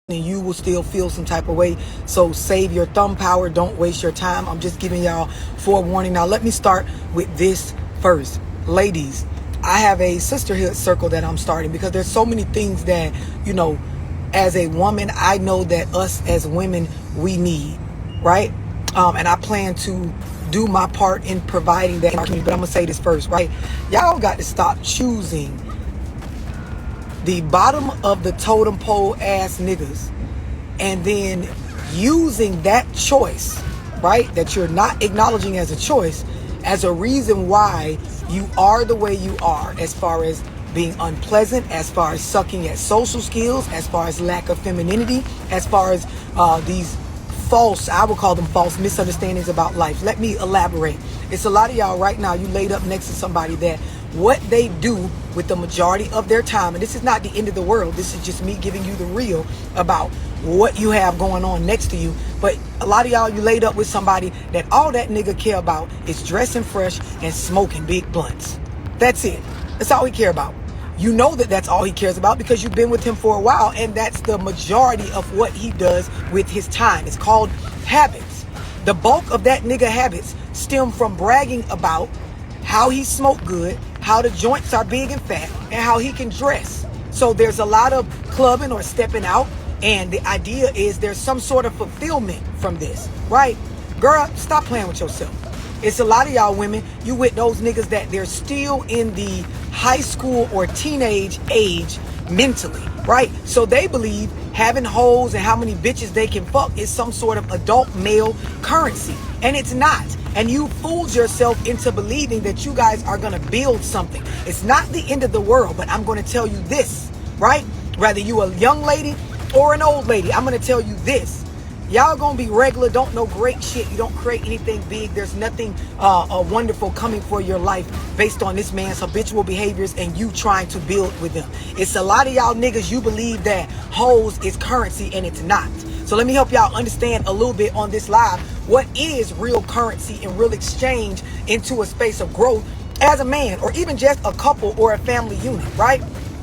and you will still feel some type of way. So save your thumb power. Don't waste your time. I'm just giving y'all forewarning. Now let me start with this first. Ladies, I have a sisterhood circle that I'm starting because there's so many things that, as a woman, I know that us as women, we need, right? And I plan to do my part in providing that in our community. But I'm going to say this first, right? Y'all got to stop choosing the bottom of the totem pole ass niggas and then using that choice, right, that you're not acknowledging as a choice, as a reason why you are the way you are, as far as being unpleasant, as far as sucking at social skills, as far as lack of femininity, as far as these false, I would call them false misunderstandings about life. Let me elaborate. It's a lot of y'all right now, you laid up next to somebody that what they do with the majority of their time, and this is not the end of the world, this is just me giving you the real about what you have going on next to you. But a lot of y'all, you laid up with somebody that all that nigga care about is dressing fresh and smoking big blunts. That's it. That's all he care about. You know that that's all he cares about because you've been with him for a while, and that's the majority of what he does with his time. It's called habits. The bulk of that nigga habits stem from bragging about how he smoke good, how the joints are big and fat, and how he can dress. So there's a lot of clubbing or stepping out, and the idea is there's some sort of fulfillment from this, right? Girl, stop playing with yourself. It's a lot of y'all women, you with those niggas that they're still in the high school or teenage age mentally, right? So they believe having hoes and how many bitches they can fuck is some sort of adult male currency, and it's not. And you fooled yourself into believing that you guys are going to build something. It's not the end of the world, but I'm going to tell you this, right? Whether you a young lady or an old lady, I'm going to tell you this. Y'all going to be regular, don't know great shit. You don't create anything big. There's nothing wonderful coming for your life based on this man's habitual behaviors and you trying to build with them. It's a lot of y'all niggas, you believe that hoes is currency and it's not. So let me help y'all understand a little bit on this live what is real currency and real exchange into a space of growth as a man or even just a couple or a family unit, right?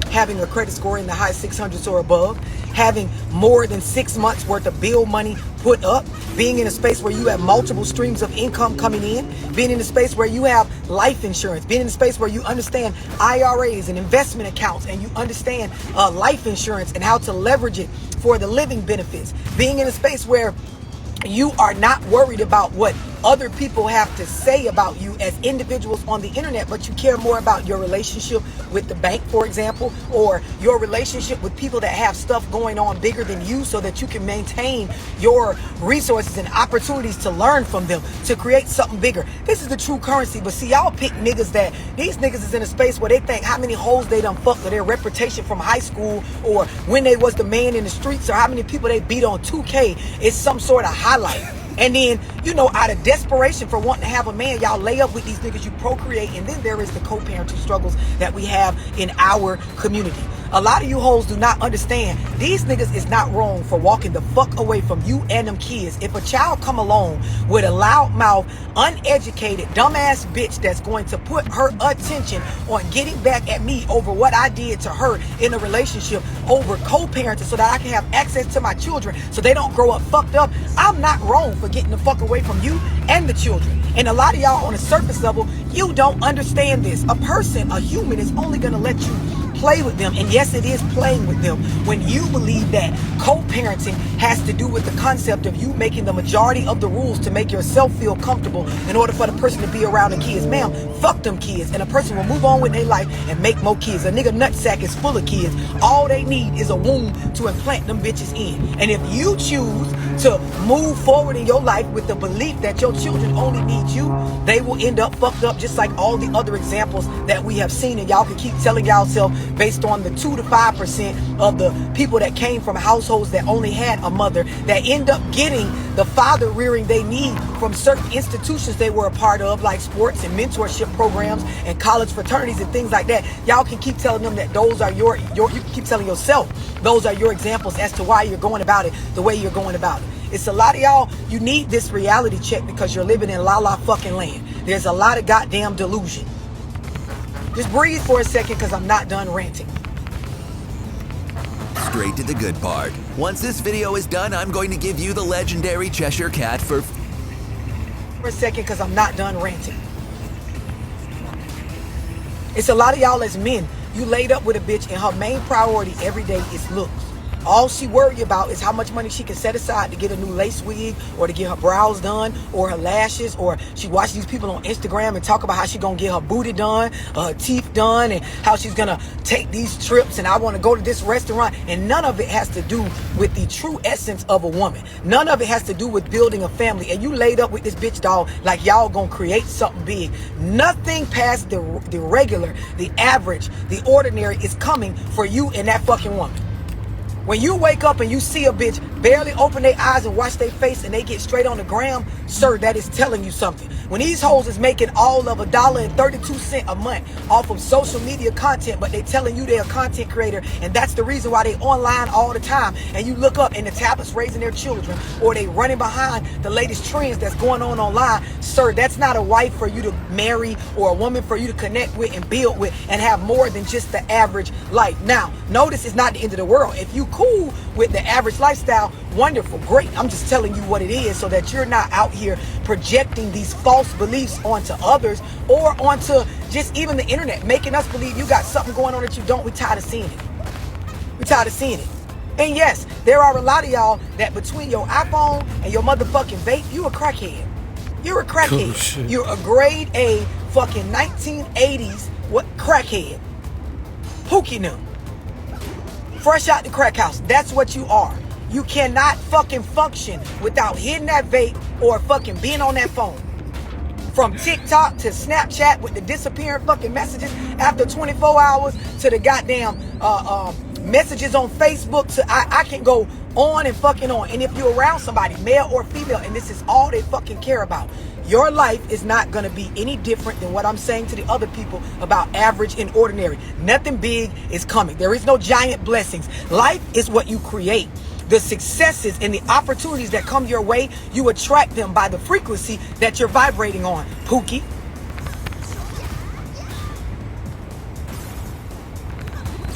Having a credit score in the high 600s or above, having more than 6 months worth of bill money put up, being in a space where you have multiple streams of income coming in, being in a space where you have life insurance, being in a space where you understand IRAs and investment accounts and you understand life insurance and how to leverage it for the living benefits, being in a space where you are not worried about what other people have to say about you as individuals on the internet, but you care more about your relationship with the bank, for example, or your relationship with people that have stuff going on bigger than you so that you can maintain your resources and opportunities to learn from them, to create something bigger. This is the true currency. But see, y'all pick niggas that, these niggas is in a space where they think how many hoes they done fucked or their reputation from high school or when they was the man in the streets or how many people they beat on 2K is some sort of highlight. And then, out of desperation for wanting to have a man, y'all lay up with these niggas, you procreate, and then there is the co-parenting struggles that we have in our community. A lot of you hoes do not understand. These niggas is not wrong for walking the fuck away from you and them kids. If a child come along with a loudmouth, uneducated, dumbass bitch that's going to put her attention on getting back at me over what I did to her in a relationship, over co-parenting so that I can have access to my children so they don't grow up fucked up, I'm not wrong for getting the fuck away from you and the children. And a lot of y'all on a surface level, you don't understand this. A person, a human, is only going to let you play with them, and yes, it is playing with them when you believe that co-parenting has to do with the concept of you making the majority of the rules to make yourself feel comfortable in order for the person to be around the kids. Ma'am, fuck them kids, and a person will move on with their life and make more kids. A nigga nutsack is full of kids. All they need is a womb to implant them bitches in. And if you choose to move forward in your life with the belief that your children only need you, they will end up fucked up just like all the other examples that we have seen. And y'all can keep telling y'allself based on the 2 to 5% of the people that came from households that only had a mother that end up getting the father rearing they need from certain institutions they were a part of, like sports and mentorship programs and college fraternities and things like that. Y'all can keep telling them that those are you can keep telling yourself those are your examples as to why you're going about it the way you're going about it. It's a lot of y'all, you need this reality check because you're living in la fucking land. There's a lot of goddamn delusion. Just breathe for a second because I'm not done ranting. Straight to the good part. Once this video is done, I'm going to give you the legendary Cheshire Cat for a second, because I'm not done ranting. It's a lot of y'all as men, you laid up with a bitch and her main priority every day is looks. All she worry about is how much money she can set aside to get a new lace wig, or to get her brows done, or her lashes, or she watch these people on Instagram and talk about how she gonna get her booty done, her teeth done, and how she's gonna take these trips, and I want to go to this restaurant. And none of it has to do with the true essence of a woman. None of it has to do with building a family. And you laid up with this bitch, dog, like y'all gonna create something big. Nothing past the regular, the average, the ordinary is coming for you and that fucking woman. When you wake up and you see a bitch barely open their eyes and watch their face and they get straight on the gram, sir, that is telling you something. When these hoes is making all of $1.32 a month off of social media content, but they telling you they're a content creator, and that's the reason why they online all the time, and you look up and the tablets raising their children, or they running behind the latest trends that's going on online, sir, that's not a wife for you to marry, or a woman for you to connect with and build with and have more than just the average life. Now, notice it's not the end of the world. If you cool with the average lifestyle, wonderful, great. I'm just telling you what it is so that you're not out here projecting these false beliefs onto others, or onto just even the internet, making us believe you got something going on that you don't. We're tired of seeing it. We're tired of seeing it. And yes, there are a lot of y'all that between your iPhone and your motherfucking vape, you a crackhead. You're a crackhead. You're a grade A fucking 1980s crackhead. Pookie them. Fresh out the crack house. That's what you are. You cannot fucking function without hitting that vape or fucking being on that phone. From TikTok to Snapchat with the disappearing fucking messages after 24 hours to the goddamn messages on Facebook to I can go on and fucking on. And if you're around somebody, male or female, and this is all they fucking care about, your life is not going to be any different than what I'm saying to the other people about average and ordinary. Nothing big is coming. There is no giant blessings. Life is what you create. The successes and the opportunities that come your way, you attract them by the frequency that you're vibrating on. Pookie.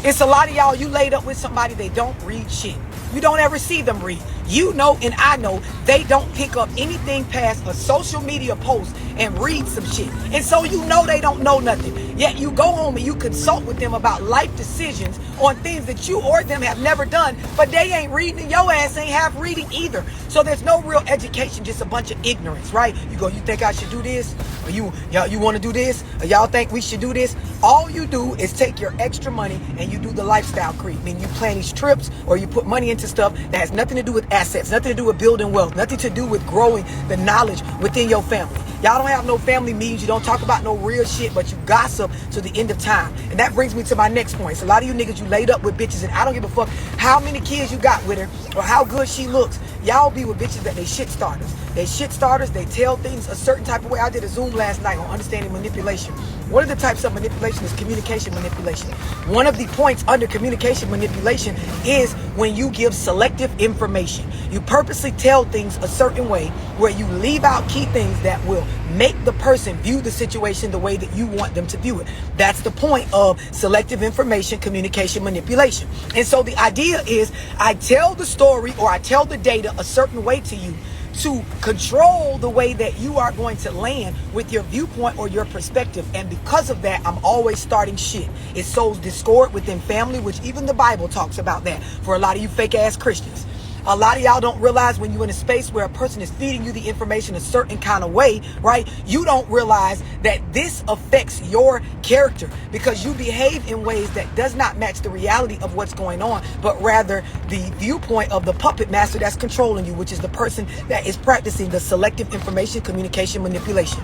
It's a lot of y'all, you laid up with somebody, they don't read shit. You don't ever see them read. You know and I know they don't pick up anything past a social media post and read some shit. And so you know they don't know nothing. Yet you go home and you consult with them about life decisions on things that you or them have never done, but they ain't reading and your ass ain't half reading either. So there's no real education, just a bunch of ignorance, right? You go, you think I should do this? Or you want to do this? Or y'all think we should do this? All you do is take your extra money and you do the lifestyle creep. I mean, you plan these trips or you put money into stuff that has nothing to do with assets, nothing to do with building wealth, nothing to do with growing the knowledge within your family. Y'all don't have no family meetings. You don't talk about no real shit, but you gossip to the end of time. And that brings me to my next point. It's a lot of you niggas, you laid up with bitches, and I don't give a fuck how many kids you got with her or how good she looks. Y'all be with bitches that they shit starters. They shit starters. They tell things a certain type of way. I did a Zoom last night on understanding manipulation. One of the types of manipulation is communication manipulation. One of the points under communication manipulation is when you give selective information. You purposely tell things a certain way where you leave out key things that will make the person view the situation the way that you want them to view it. That's the point of selective information, communication manipulation. And so the idea is I tell the story or I tell the data a certain way to you to control the way that you are going to land with your viewpoint or your perspective. And because of that, I'm always starting shit. It sows discord within family, which even the Bible talks about that for a lot of you fake ass Christians. A lot of y'all don't realize when you're in a space where a person is feeding you the information a certain kind of way, right? You don't realize that this affects your character because you behave in ways that does not match the reality of what's going on, but rather the viewpoint of the puppet master that's controlling you, which is the person that is practicing the selective information, communication, manipulation.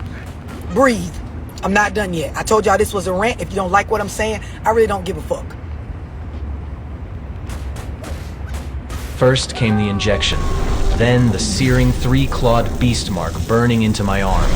Breathe. I'm not done yet. I told y'all this was a rant. If you don't like what I'm saying, I really don't give a fuck. First came the injection, then the searing 3-clawed beast mark burning into my arm.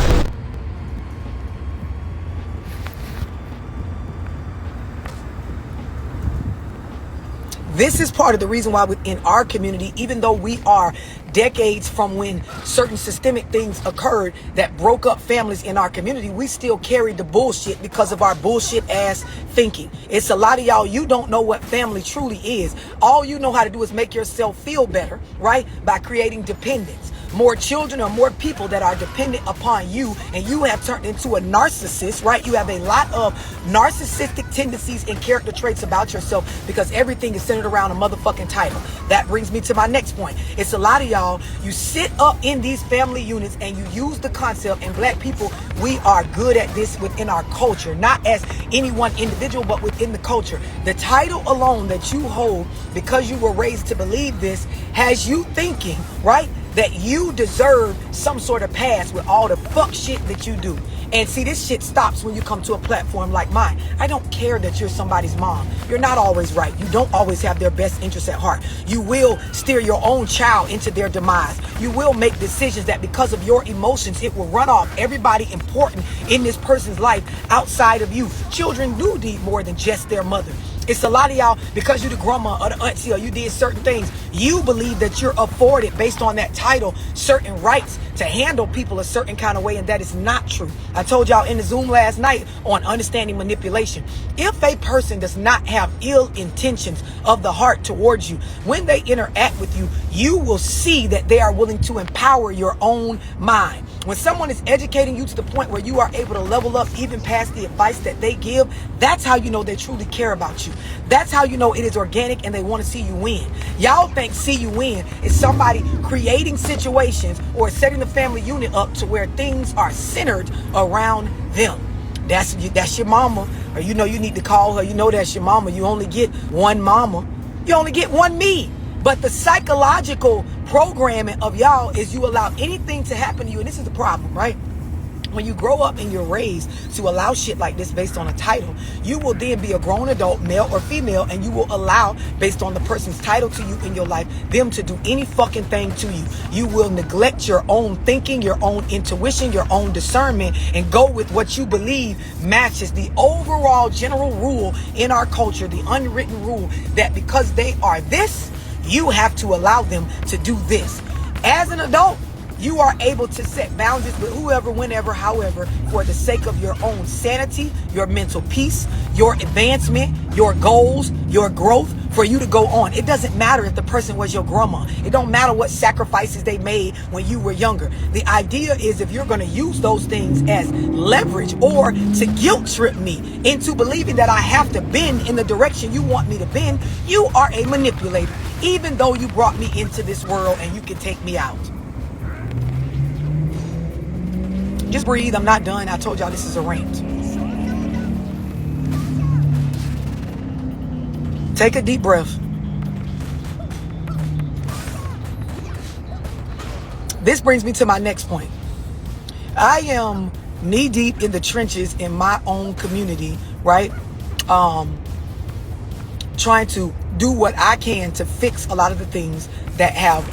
This is part of the reason why within our community, even though we are decades from when certain systemic things occurred that broke up families in our community, we still carry the bullshit because of our bullshit ass thinking. It's a lot of y'all, you don't know what family truly is. All you know how to do is make yourself feel better, right? By creating dependence. More children or more people that are dependent upon you, and you have turned into a narcissist, right? You have a lot of narcissistic tendencies and character traits about yourself because everything is centered around a motherfucking title. That brings me to my next point. It's a lot of y'all, you sit up in these family units and you use the concept, and black people, we are good at this within our culture, not as any one individual, but within the culture. The title alone that you hold because you were raised to believe this has you thinking, right, that you deserve some sort of pass with all the fuck shit that you do. And see, this shit stops when you come to a platform like mine. I don't care that you're somebody's mom. You're not always right. You don't always have their best interests at heart. You will steer your own child into their demise. You will make decisions that because of your emotions, it will run off everybody important in this person's life outside of you. Children do need more than just their mother. It's a lot of y'all, because you the grandma or the auntie or you did certain things, you believe that you're afforded based on that title certain rights to handle people a certain kind of way, and that is not true. I told y'all in the Zoom last night on understanding manipulation. If a person does not have ill intentions of the heart towards you, when they interact with you, you will see that they are willing to empower your own mind. When someone is educating you to the point where you are able to level up even past the advice that they give, that's how you know they truly care about you. That's how you know it is organic and they want to see you win. Y'all think see you win is somebody creating situations or setting the family unit up to where things are centered around them. That's your mama, or you know you need to call her. You know that's your mama. You only get one mama. You only get one me. But the psychological programming of y'all is you allow anything to happen to you. And this is the problem, right? When you grow up and you're raised to allow shit like this based on a title, you will then be a grown adult, male or female, and you will allow, based on the person's title to you in your life, them to do any fucking thing to you. You will neglect your own thinking, your own intuition, your own discernment, and go with what you believe matches the overall general rule in our culture, the unwritten rule that because they are this, you have to allow them to do this. As an adult, you are able to set boundaries with whoever, whenever, however, for the sake of your own sanity, your mental peace, your advancement, your goals, your growth, for you to go on. It doesn't matter if the person was your grandma. It don't matter what sacrifices they made when you were younger. The idea is if you're going to use those things as leverage or to guilt trip me into believing that I have to bend in the direction you want me to bend, you are a manipulator, even though you brought me into this world and you can take me out. Just breathe. I'm not done. I told y'all this is a rant. Take a deep breath. This brings me to my next point. I am knee deep in the trenches in my own community, right? Trying to do what I can to fix a lot of the things that have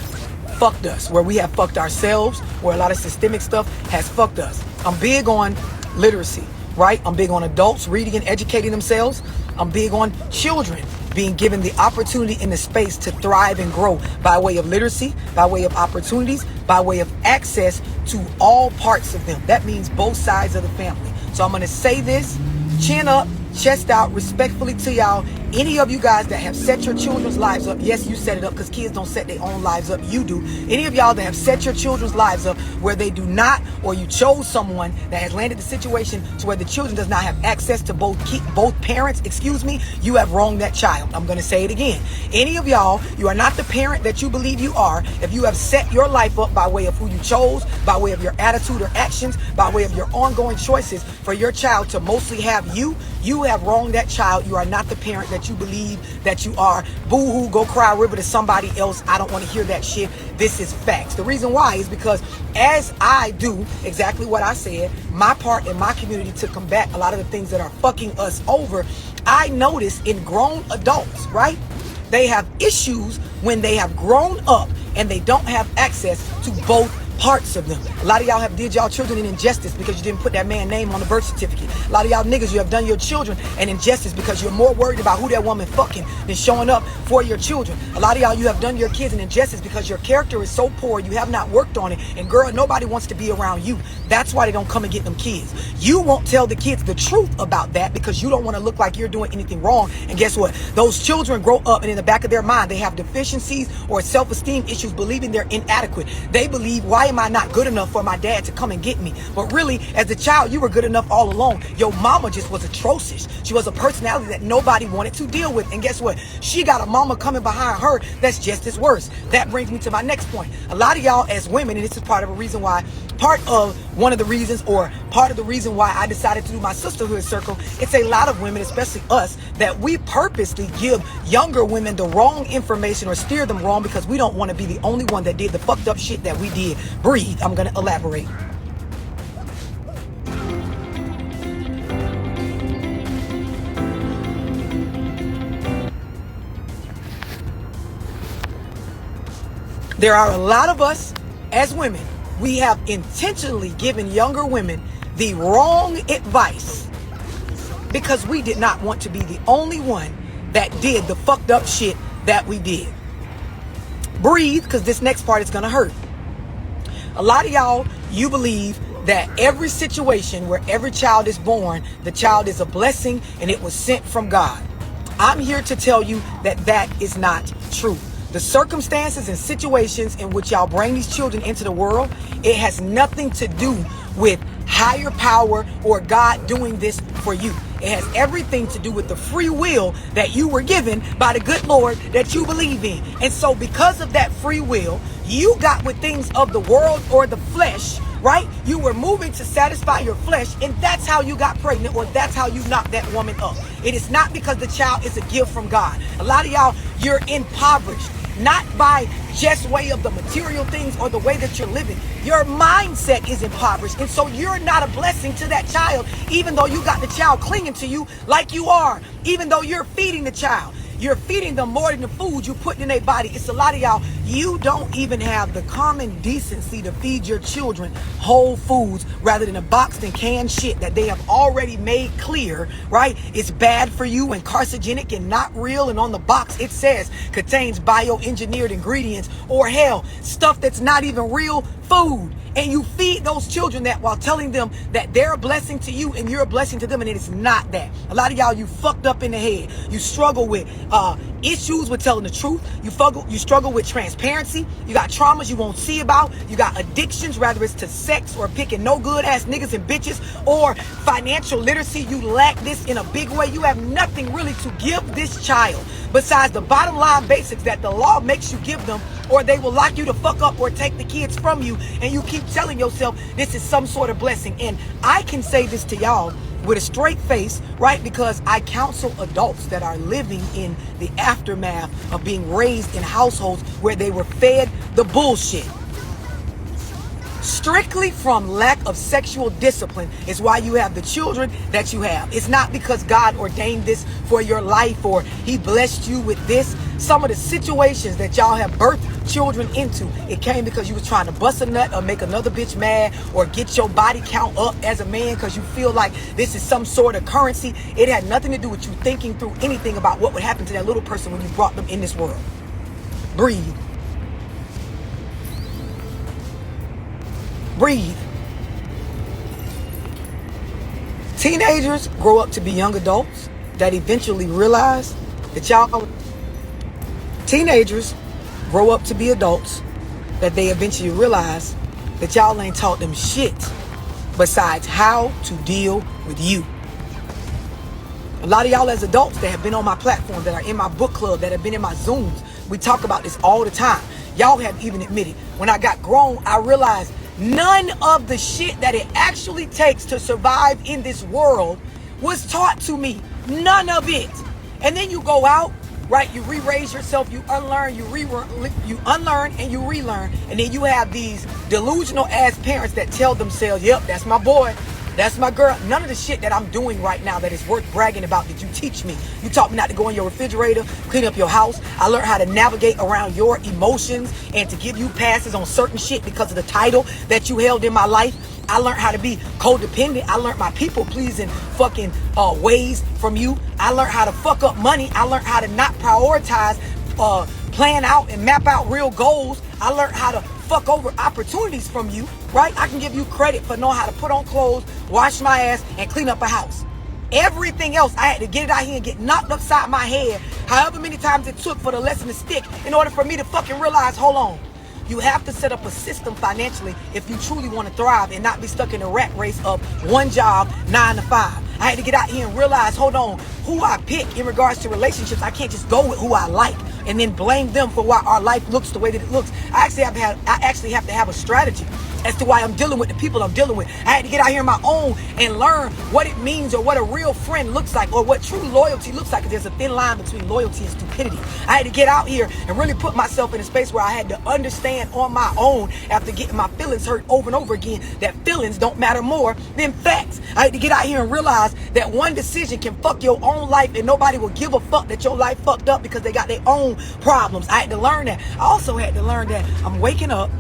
fucked us, where we have fucked ourselves, where a lot of systemic stuff has fucked us. I'm big on literacy, right? I'm big on adults reading and educating themselves. I'm big on children being given the opportunity and the space to thrive and grow by way of literacy, by way of opportunities, by way of access to all parts of them. That means both sides of the family. So I'm going to say this, chin up, chest out, respectfully to y'all. Any of you guys that have set your children's lives up, yes, you set it up because kids don't set their own lives up. You do. Any of y'all that have set your children's lives up where they do not, or you chose someone that has landed the situation to where the children does not have access to both parents, you have wronged that child. I'm going to say it again. Any of y'all, you are not the parent that you believe you are if you have set your life up by way of who you chose, by way of your attitude or actions, by way of your ongoing choices for your child to mostly have you. You have wronged that child. You are not the parent that you believe that you are. Boo-hoo, go cry a river to somebody else. I don't want to hear that shit. This is facts. The reason why is because as I do exactly what I said, my part in my community to combat a lot of the things that are fucking us over, I notice in grown adults, right? They have issues when they have grown up and they don't have access to both parts of them. A lot of y'all have did y'all children an injustice because you didn't put that man's name on the birth certificate. A lot of y'all niggas, you have done your children an injustice because you're more worried about who that woman fucking than showing up for your children. A lot of y'all, you have done your kids an injustice because your character is so poor, you have not worked on it. And girl, nobody wants to be around you. That's why they don't come and get them kids. You won't tell the kids the truth about that because you don't want to look like you're doing anything wrong. And guess what? Those children grow up and in the back of their mind, they have deficiencies or self-esteem issues, believing they're inadequate. They believe, why am I not good enough for my dad to come and get me? But really, as a child, you were good enough all along. Your mama just was atrocious. She was a personality that nobody wanted to deal with. And guess what? She got a mama coming behind her that's just as worse. That brings me to my next point. A lot of y'all as women, and this is part of the reason why I decided to do my sisterhood circle, it's a lot of women, especially us, that we purposely give younger women the wrong information or steer them wrong because we don't want to be the only one that did the fucked up shit that we did. Breathe. I'm going to elaborate. There are a lot of us as women, we have intentionally given younger women the wrong advice because we did not want to be the only one that did the fucked up shit that we did. Breathe, because this next part is going to hurt. A lot of y'all, you believe that every situation where every child is born, the child is a blessing and it was sent from God. I'm here to tell you that that is not true. The circumstances and situations in which y'all bring these children into the world, it has nothing to do with higher power or God doing this for you. It has everything to do with the free will that you were given by the good Lord that you believe in. And so because of that free will, you got with things of the world or the flesh, right? You were moving to satisfy your flesh, and that's how you got pregnant, or that's how you knocked that woman up. It is not because the child is a gift from God. A lot of y'all, you're impoverished. Not by just way of the material things or the way that you're living. Your mindset is impoverished. And so you're not a blessing to that child, even though you got the child clinging to you like you are, even though you're feeding the child. You're feeding them more than the food you put in their body. It's a lot of y'all, you don't even have the common decency to feed your children whole foods rather than a boxed and canned shit that they have already made clear, right? It's bad for you and carcinogenic and not real. And on the box, it says contains bioengineered ingredients, or hell, stuff that's not even real food. And you feed those children that while telling them that they're a blessing to you and you're a blessing to them, and it is not that. A lot of y'all, you fucked up in the head. You struggle with issues with telling the truth. You struggle with transparency. You got traumas you won't see about. You got addictions, whether it's to sex or picking no good ass niggas and bitches, or financial literacy. You lack this in a big way. You have nothing really to give this child besides the bottom line basics that the law makes you give them, or they will lock you the fuck up or take the kids from you, and you keep telling yourself this is some sort of blessing. And I can say this to y'all with a straight face, right? Because I counsel adults that are living in the aftermath of being raised in households where they were fed the bullshit. Strictly from lack of sexual discipline is why you have the children that you have. It's not because God ordained this for your life or he blessed you with this. Some of the situations that y'all have birthed children into, it came because you was trying to bust a nut or make another bitch mad or get your body count up as a man because you feel like this is some sort of currency. It had nothing to do with you thinking through anything about what would happen to that little person when you brought them in this world. Breathe. Breathe. Teenagers grow up to be young adults that eventually realize that teenagers grow up to be adults that they eventually realize that y'all ain't taught them shit besides how to deal with you. A lot of y'all as adults that have been on my platform, that are in my book club, that have been in my Zooms, we talk about this all the time. Y'all have even admitted, when I got grown, I realized none of the shit that it actually takes to survive in this world was taught to me. None of it. And then you go out, right? You re-raise yourself, you unlearn, you unlearn and you relearn. And then you have these delusional ass parents that tell themselves, yep, that's my boy. That's my girl. None of the shit that I'm doing right now that is worth bragging about did you teach me. You taught me not to go in your refrigerator, clean up your house. I learned how to navigate around your emotions and to give you passes on certain shit because of the title that you held in my life. I learned how to be codependent. I learned my people pleasing fucking ways from you. I learned how to fuck up money. I learned how to not prioritize, plan out and map out real goals. I learned how to fuck over opportunities from you, right? I can give you credit for knowing how to put on clothes, wash my ass, and clean up a house. Everything else, I had to get it out here and get knocked upside my head however many times it took for the lesson to stick in order for me to fucking realize, hold on. You have to set up a system financially if you truly want to thrive and not be stuck in a rat race of one job, 9 to 5. I had to get out here and realize, hold on, who I pick in regards to relationships, I can't just go with who I like and then blame them for why our life looks the way that it looks. I actually have to have a strategy as to why I'm dealing with the people I'm dealing with. I had to get out here on my own and learn what it means or what a real friend looks like or what true loyalty looks like, because there's a thin line between loyalty and stupidity. I had to get out here and really put myself in a space where I had to understand on my own, after getting my feelings hurt over and over again, that feelings don't matter more than facts. I had to get out here and realize that one decision can fuck your own life and nobody will give a fuck that your life fucked up because they got their own problems. I had to learn that. I also had to learn that I'm waking up,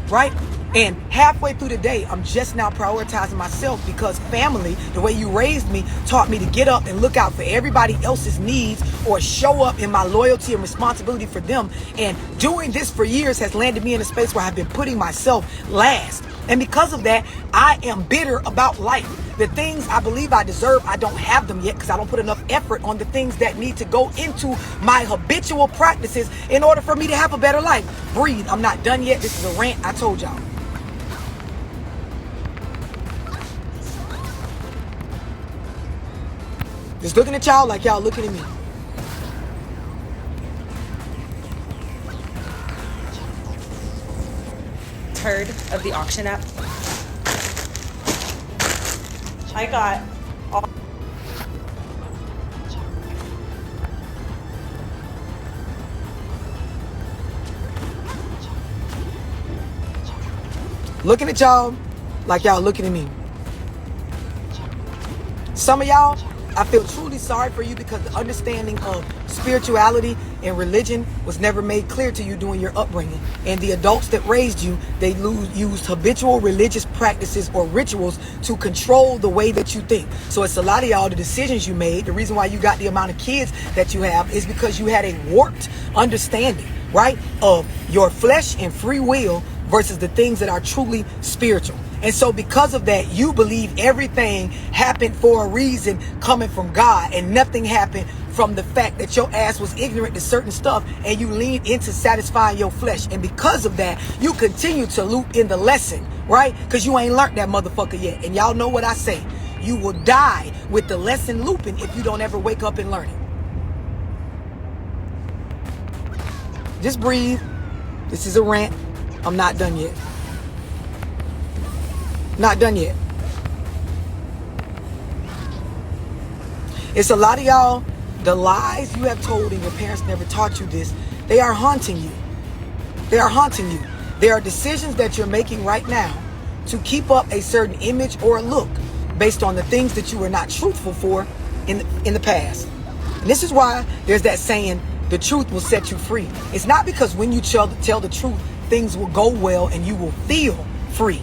right? And halfway through the day, I'm just now prioritizing myself because family, the way you raised me, taught me to get up and look out for everybody else's needs or show up in my loyalty and responsibility for them. And doing this for years has landed me in a space where I've been putting myself last. And because of that, I am bitter about life. The things I believe I deserve, I don't have them yet because I don't put enough effort on the things that need to go into my habitual practices in order for me to have a better life. Breathe. I'm not done yet. This is a rant. I told y'all. Just looking at y'all like y'all looking at me. Heard of the auction app? I got all looking at y'all like y'all looking at me. Some of y'all, I feel truly sorry for you because the understanding of spirituality and religion was never made clear to you during your upbringing. And the adults that raised you, they used habitual religious practices or rituals to control the way that you think. So it's a lot of y'all, the decisions you made, the reason why you got the amount of kids that you have is because you had a warped understanding, right, of your flesh and free will versus the things that are truly spiritual. And so because of that, you believe everything happened for a reason coming from God and nothing happened from the fact that your ass was ignorant to certain stuff and you leaned into satisfying your flesh. And because of that, you continue to loop in the lesson, right? Because you ain't learned that motherfucker yet. And y'all know what I say. You will die with the lesson looping if you don't ever wake up and learn it. Just breathe. This is a rant. I'm not done yet. Not done yet. It's a lot of y'all, the lies you have told and your parents never taught you this, they are haunting you. They are haunting you. There are decisions that you're making right now to keep up a certain image or look based on the things that you were not truthful for in the past. And this is why there's that saying, the truth will set you free. It's not because when you tell the truth, things will go well and you will feel free.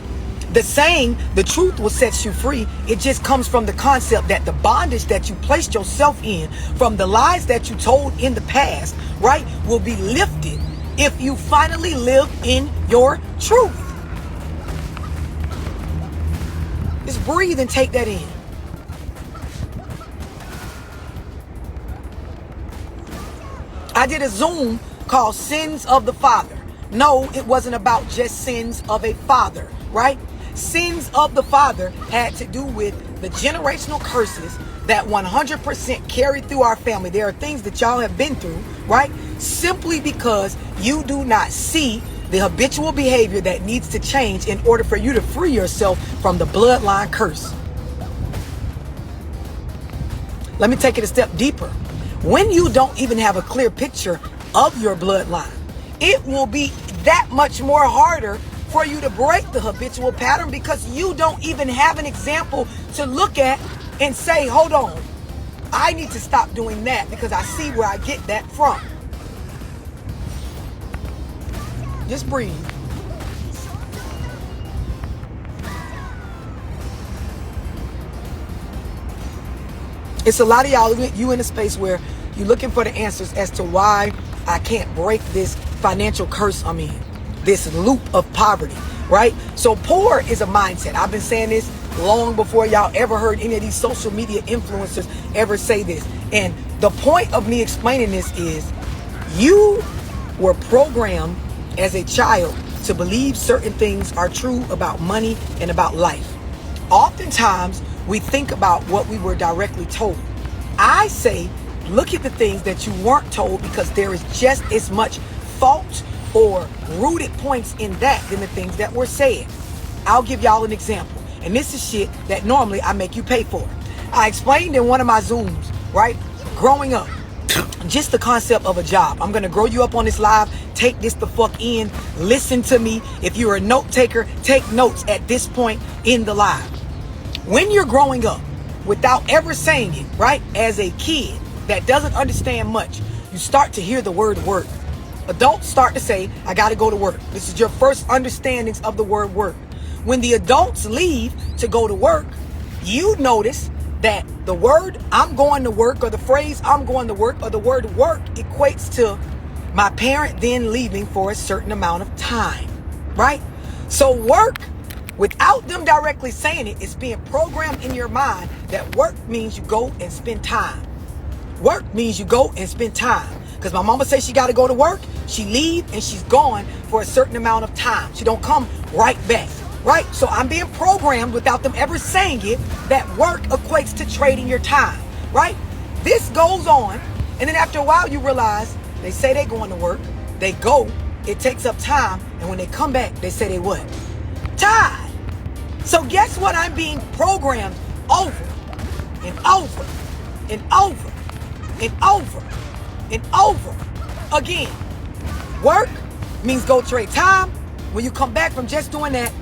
The saying, the truth will set you free, it just comes from the concept that the bondage that you placed yourself in from the lies that you told in the past, right, will be lifted if you finally live in your truth. Just breathe and take that in. I did a Zoom called Sins of the Father. No, it wasn't about just sins of a father, right? Sins of the father had to do with the generational curses that 100% carry through our family. There are things that y'all have been through, right? Simply because you do not see the habitual behavior that needs to change in order for you to free yourself from the bloodline curse. Let me take it a step deeper. When you don't even have a clear picture of your bloodline, it will be that much more harder for you to break the habitual pattern because you don't even have an example to look at and say, hold on, I need to stop doing that because I see where I get that from. Just breathe. It's a lot of y'all, you in a space where you're looking for the answers as to why I can't break this financial curse I'm in, this loop of poverty, right? So poor is a mindset. I've been saying this long before y'all ever heard any of these social media influencers ever say this. And the point of me explaining this is you were programmed as a child to believe certain things are true about money and about life. Oftentimes, we think about what we were directly told. I say, look at the things that you weren't told because there is just as much fault or rooted points in that than the things that were said. I'll give y'all an example. And this is shit that normally I make you pay for. I explained in one of my Zooms, right? Growing up, just the concept of a job. I'm going to grow you up on this live. Take this the fuck in. Listen to me. If you're a note taker, take notes at this point in the live. When you're growing up, without ever saying it, right? As a kid that doesn't understand much, you start to hear the word work. Adults start to say, I got to go to work. This is your first understandings of the word work. When the adults leave to go to work, you notice that the word I'm going to work or the phrase I'm going to work or the word work equates to my parent then leaving for a certain amount of time, right? So work, without them directly saying it, it's being programmed in your mind that work means you go and spend time. Work means you go and spend time. Because my mama says she got to go to work, she leave and she's gone for a certain amount of time. She don't come right back, right? So I'm being programmed without them ever saying it that work equates to trading your time, right? This goes on, and then after a while you realize they say they're going to work, they go, it takes up time, and when they come back, they say they what? Tired. So guess what I'm being programmed over and over and over and over and over again. Work means go trade time. When you come back from just doing that,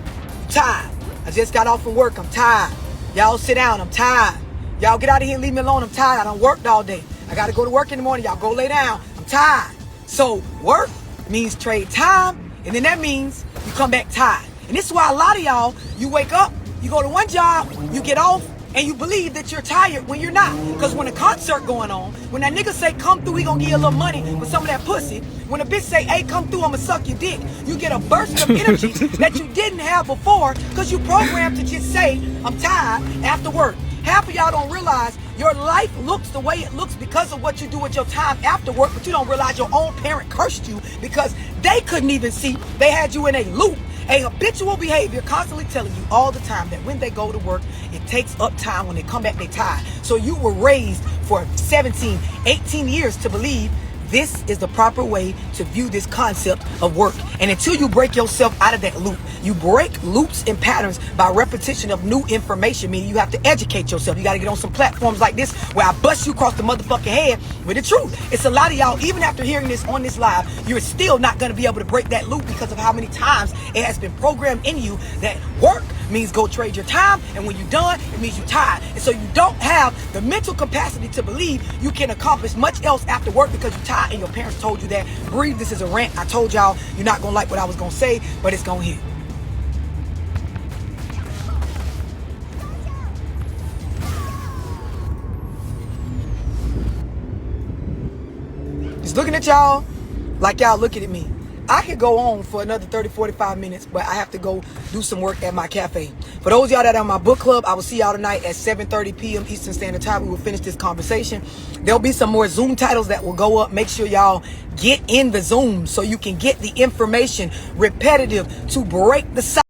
you're tired. I just got off from work, I'm tired. Y'all sit down, I'm tired. Y'all get out of here and leave me alone, I'm tired. I done worked all day. I gotta go to work in the morning, y'all go lay down, I'm tired. So work means trade time, and then that means you come back tired. And this is why a lot of y'all, you wake up, you go to one job, you get off, and you believe that you're tired when you're not. Because when a concert going on, when that nigga say, come through, he gonna give you a little money for some of that pussy. When a bitch say, hey, come through, I'ma suck your dick, you get a burst of energy that you didn't have before because you programmed to just say, I'm tired after work. Half of y'all don't realize your life looks the way it looks because of what you do with your time after work, but you don't realize your own parent cursed you because they couldn't even see they had you in a loop. A habitual behavior constantly telling you all the time that when they go to work, it takes up time. When they come back, they tired. So you were raised for 17, 18 years to believe this is the proper way to view this concept of work. And until you break yourself out of that loop, you break loops and patterns by repetition of new information, meaning you have to educate yourself. You got to get on some platforms like this where I bust you across the motherfucking head with the truth. It's a lot of y'all, even after hearing this on this live, you're still not going to be able to break that loop because of how many times it has been programmed in you that work means go trade your time, and when you're done, it means you're tired. And so you don't have the mental capacity to believe you can accomplish much else after work because you're tired and your parents told you that. Breathe, this is a rant. I told y'all you're not gonna like what I was gonna say, but it's gonna hit. Just looking at y'all like y'all looking at me. I could go on for another 30, 45 minutes, but I have to go do some work at my cafe. For those of y'all that are on my book club, I will see y'all tonight at 7:30 p.m. Eastern Standard Time. We will finish this conversation. There'll be some more Zoom titles that will go up. Make sure y'all get in the Zoom so you can get the information repetitive to break the cycle.